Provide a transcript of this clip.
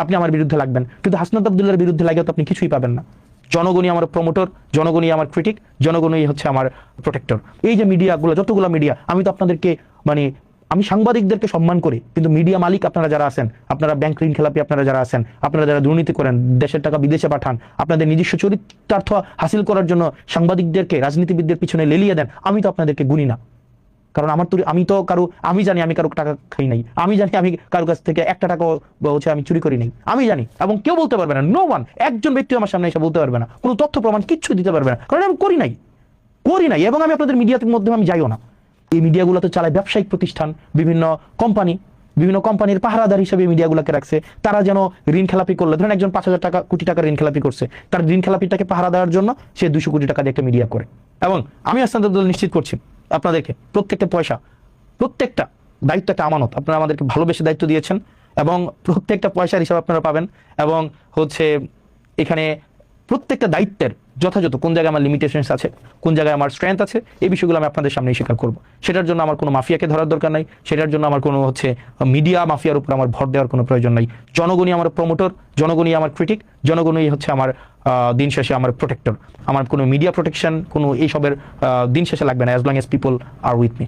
আপনি আমার বিরুদ্ধে লাগবেন, কিন্তু হাসনাত আব্দুল্লাহর বিরুদ্ধে লাগে তো আপনি কিছুই পাবেন না। জনগণই আমার প্রমোটর, জনগণই আমার ক্রিটিক, জনগণই হচ্ছে আমার প্রোটেক্টর। এই যে মিডিয়াগুলো, যতগুলো মিডিয়া, আমি তো আপনাদেরকে মানে আমি সাংবাদিকদেরকে সম্মান করি, কিন্তু মিডিয়া মালিক আপনারা যারা আছেন, আপনারা ব্যাংক ঋণ খেলাপি আপনারা যারা আছেন, আপনারা যারা দুর্নীতি করেন, দেশের টাকা বিদেশে পাঠান, আপনাদের নিজস্ব চরিতার্থ হাসিল করার জন্য সাংবাদিকদেরকে রাজনীতিবিদদের পিছনে লেলিয়ে দেন, আমি তো আপনাদেরকে গুনি না। কারণ আমি তো কারো, আমি জানি আমি কারো টাকা খাই নাই, আমি জানি আমি কারো কাছ থেকে একটা টাকা হচ্ছে আমি চুরি করি নাই, আমি জানি। এবং কেউ বলতে পারবে না, নো ওয়ান, একজন ব্যক্তি আমার সামনে এসে বলতে পারবে না, কোনো তথ্য প্রমাণ কিচ্ছু দিতে পারবে না, কারণ আমি করি নাই। এবং আমি আপনাদের মিডিয়ার মধ্যে আমি যাইও না। এই মিডিয়াগুলো তো চালায় ব্যবসায়িক প্রতিষ্ঠান, বিভিন্ন কোম্পানির পাহারাদার হিসেবে মিডিয়াগুলোকে রাখছে। তারা যেন ঋণ খেলাপি করলে, ধরেন একজন 5,000 কোটি টাকা ঋণ খেলাপি করছে, তার ঋণ খেলাপিটাকে পাহারা দেওয়ার জন্য সে 200 কোটি টাকা দিয়ে একটা মিডিয়া করে। এবং আমি হাসনাত আব্দুল্লাহ নিশ্চিত করছি আপনাদেরকে, প্রত্যেকটা পয়সা, প্রত্যেকটা দায়িত্ব একটা আমানত, আপনারা আমাদেরকে ভালোবেসে দায়িত্ব দিয়েছেন, এবং প্রত্যেকটা পয়সার হিসাব আপনারা পাবেন। এবং হচ্ছে এখানে প্রত্যেকটা দায়িত্বের যথাযথ কোন জায়গায় আমার লিমিটেশনস আছে, কোন জায়গায় আমার স্ট্রেংথ আছে, এই বিষয়গুলো আমি আপনাদের সামনে স্বীকার করবো। সেটার জন্য আমার কোনো মাফিয়াকে ধরার দরকার নাই, সেটার জন্য আমার কোনো হচ্ছে মিডিয়া মাফিয়ার উপর আমার ভর দেওয়ার কোনো প্রয়োজন নাই। জনগণই আমার প্রমোটর, জনগণই আমার ক্রিটিক, জনগণই হচ্ছে আমার দিন শেষে আমার প্রোটেক্টর। আমার কোনো মিডিয়া প্রোটেকশন, কোনো এইসবের দিন শেষে লাগবে না, as long as people are with me.